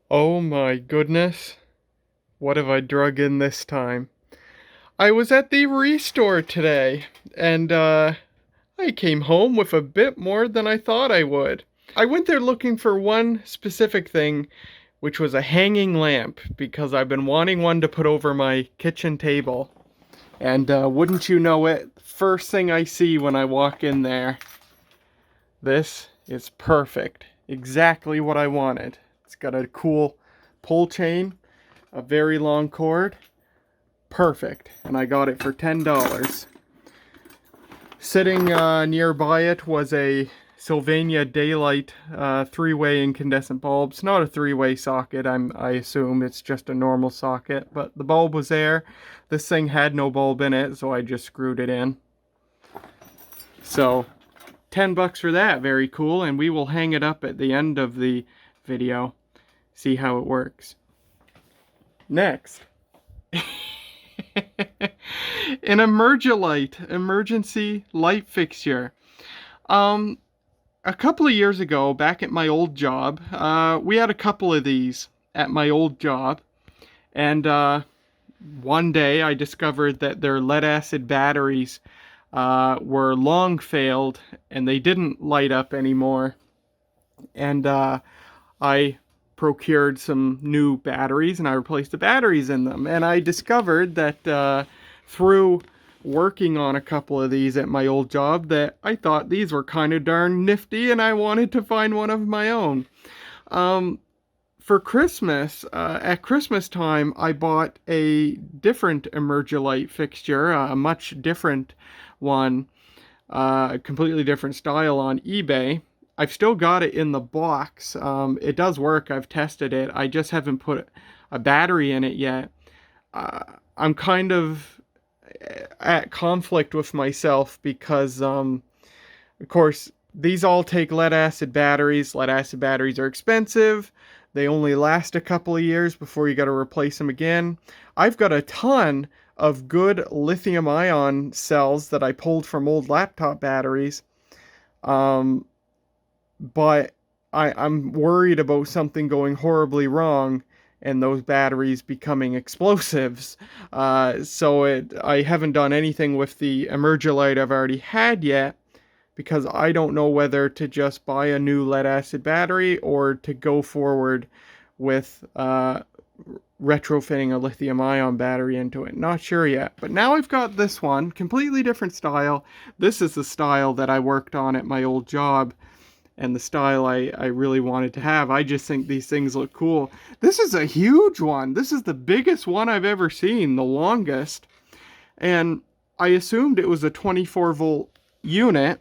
Oh my goodness, what have I drug in this time? I was at the ReStore today, and I came home with a bit more than I thought I would. I went there looking for one specific thing, which was a hanging lamp, because I've been wanting one to put over my kitchen table. And wouldn't you know it, first thing I see when I walk in there, this is perfect. Exactly what I wanted. It's got a cool pull chain, a very long cord. Perfect. And I got it for $10. Sitting nearby it was a Sylvania Daylight three-way incandescent bulb. It's not a three-way socket, I assume. It's just a normal socket. But the bulb was there. This thing had no bulb in it, so I just screwed it in. So, 10 bucks for that. Very cool. And we will hang it up at the end of the video. See how it works. Next. An Emergilite, emergency light fixture. A couple of years ago, back at my old job, we had a couple of these at my old job, and one day I discovered that their lead acid batteries were long failed and they didn't light up anymore. And I procured some new batteries and I replaced the batteries in them. And I discovered that through working on a couple of these at my old job that I thought these were kind of darn nifty and I wanted to find one of my own. For Christmas, at Christmas time, I bought a different Emergilite fixture, a much different one, a completely different style on eBay. I've still got it in the box. It does work. I've tested it. I just haven't put a battery in it yet. I'm kind of at conflict with myself because, of course, these all take lead acid batteries. Lead acid batteries are expensive. They only last a couple of years before you got to replace them again. I've got a ton of good lithium ion cells that I pulled from old laptop batteries. But I'm worried about something going horribly wrong and those batteries becoming explosives. I haven't done anything with the Emergilite I've already had yet because I don't know whether to just buy a new lead acid battery or to go forward with retrofitting a lithium ion battery into it. Not sure yet. But now I've got this one, completely different style. This is the style that I worked on at my old job and the style I really wanted to have. I just think these things look cool. This is a huge one. This is the biggest one I've ever seen, the longest. And I assumed it was a 24 volt unit,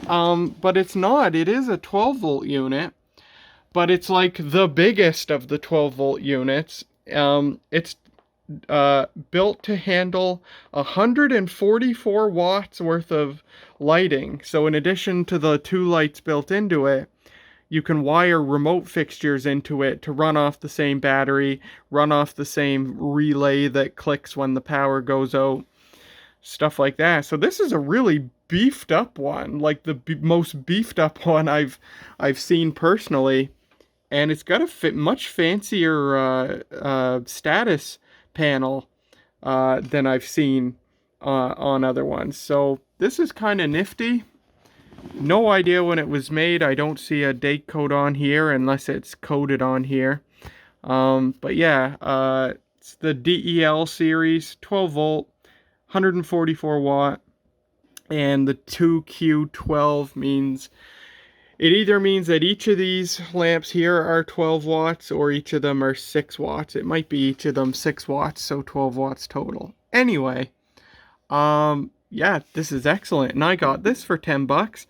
but it's not. It is a 12 volt unit, but it's like the biggest of the 12 volt units. It's built to handle 144 watts worth of lighting. So in addition to the two lights built into it, you can wire remote fixtures into it to run off the same battery, run off the same relay that clicks when the power goes out, stuff like that. So this is a really beefed up one, like the most beefed up one I've seen personally, and it's got a much fancier status panel than I've seen on other ones. So this is kind of nifty. No idea when it was made. I don't see a date code on here unless it's coded on here. But yeah, it's the DEL series, 12 volt, 144 watt, and the 2Q12 means it either means that each of these lamps here are 12 watts or each of them are 6 watts. It might be each of them 6 watts, so 12 watts total. Anyway, yeah, this is excellent. And I got this for 10 bucks.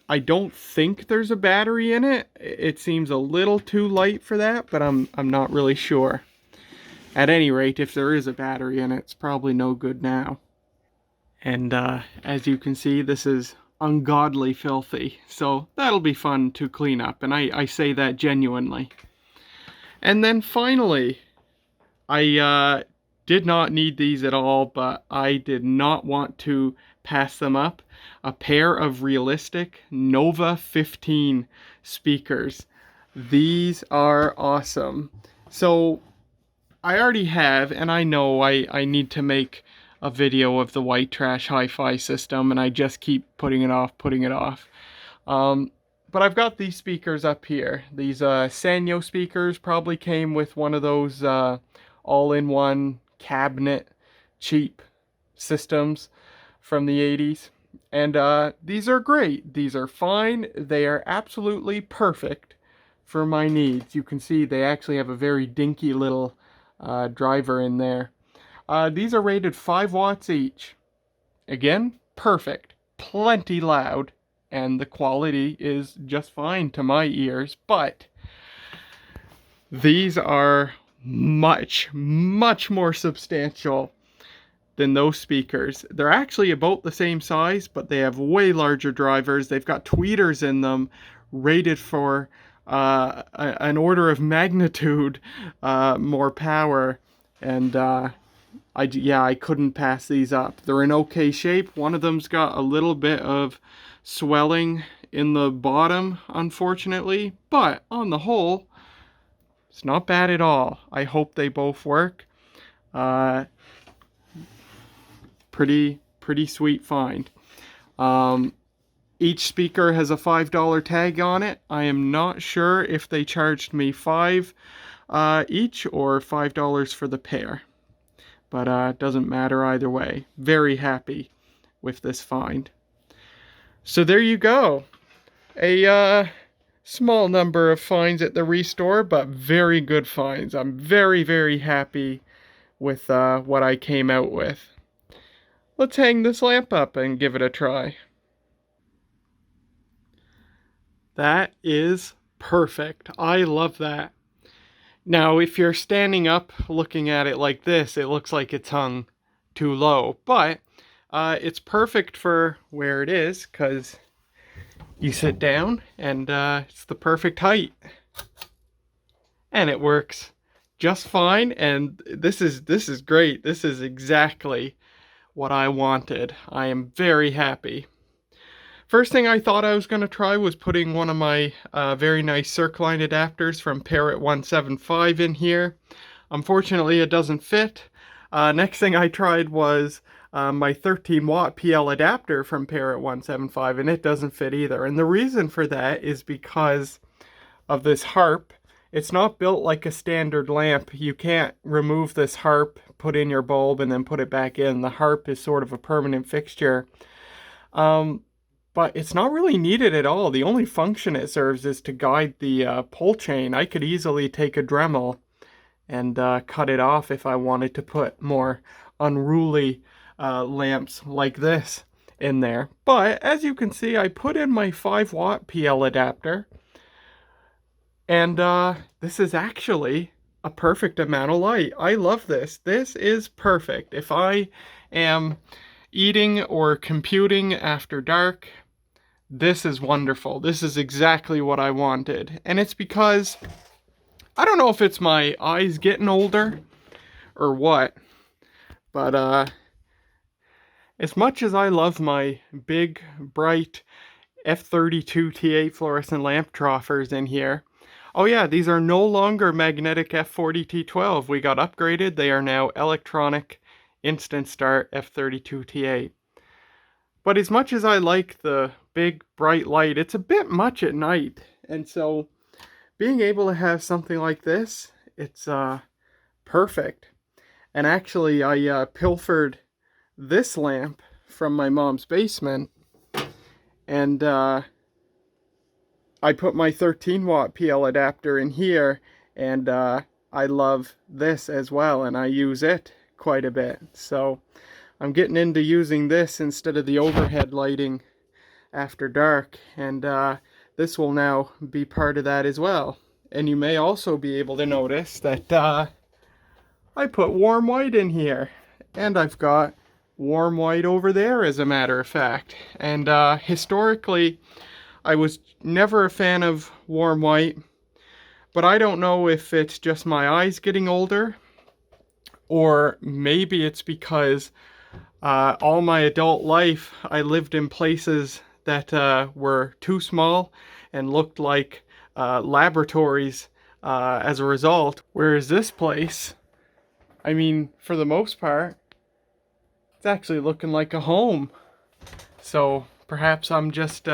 I don't think there's a battery in it. It seems a little too light for that, but I'm not really sure. At any rate, if there is a battery in it, it's probably no good now. And as you can see, this is ungodly filthy. So that'll be fun to clean up. And I say that genuinely. And then finally, I did not need these at all, but I did not want to pass them up. A pair of realistic Nova 15 speakers. These are awesome. So I already have, and I know I need to make a video of the white trash hi-fi system, and I just keep putting it off, putting it off. But I've got these speakers up here. These Sanyo speakers probably came with one of those all-in-one cabinet cheap systems from the 80s. And these are great. These are fine. They are absolutely perfect for my needs. You can see they actually have a very dinky little driver in there. These are rated 5 watts each. Again, perfect. Plenty loud. And the quality is just fine to my ears. But these are much, much more substantial than those speakers. They're actually about the same size, but they have way larger drivers. They've got tweeters in them rated for an order of magnitude more power. And I couldn't pass these up. They're in okay shape. One of them's got a little bit of swelling in the bottom, unfortunately, but on the whole, it's not bad at all. I hope they both work. Pretty sweet find. Each speaker has a $5 tag on it. I am not sure if they charged me $5 each or $5 for the pair. But it doesn't matter either way. Very happy with this find. So there you go. A small number of finds at the ReStore, but very good finds. I'm very, very happy with what I came out with. Let's hang this lamp up and give it a try. That is perfect. I love that. Now, if you're standing up looking at it like this, it looks like it's hung too low. But it's perfect for where it is, because you sit down and it's the perfect height. And it works just fine. And this is great. This is exactly what I wanted. I am very happy. First thing I thought I was going to try was putting one of my very nice Circline adapters from Parrot 175 in here. Unfortunately, it doesn't fit. Next thing I tried was my 13 watt PL adapter from Parrot 175, and it doesn't fit either. And the reason for that is because of this harp. It's not built like a standard lamp. You can't remove this harp, put in your bulb, and then put it back in. The harp is sort of a permanent fixture. But it's not really needed at all. The only function it serves is to guide the pull chain. I could easily take a Dremel and cut it off if I wanted to put more unruly lamps like this in there. But as you can see, I put in my 5 watt PL adapter. And this is actually a perfect amount of light. I love this. This is perfect. If I am eating or computing after dark, this is wonderful. This is exactly what I wanted. And it's because, I don't know if it's my eyes getting older or what, but as much as I love my big, bright F32 T8 fluorescent lamp troffers in here, oh yeah, these are no longer magnetic F40 T12. We got upgraded. They are now electronic instant start F32 T8. But as much as I like the big bright light, it's a bit much at night. And so being able to have something like this, it's perfect. And actually I pilfered this lamp from my mom's basement, and I put my 13 watt PL adapter in here, and I love this as well, and I use it quite a bit. So I'm getting into using this instead of the overhead lighting after dark, and this will now be part of that as well. And you may also be able to notice that I put warm white in here, and I've got warm white over there, as a matter of fact. And historically, I was never a fan of warm white, but I don't know if it's just my eyes getting older, or maybe it's because all my adult life I lived in places that were too small and looked like laboratories as a result. Whereas this place, I mean, for the most part, it's actually looking like a home. So perhaps I'm just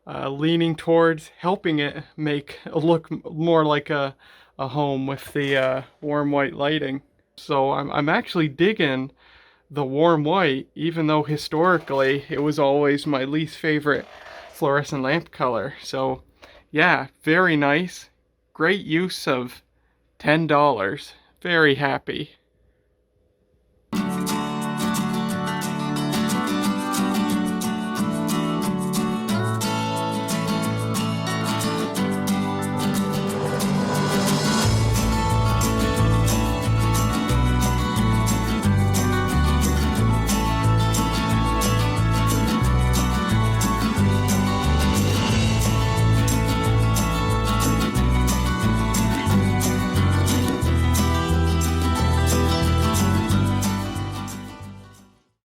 leaning towards helping it make it look more like a home with the warm white lighting. So I'm actually digging the warm white, even though historically it was always my least favorite fluorescent lamp color. So yeah, very nice. Great use of $10. Very happy.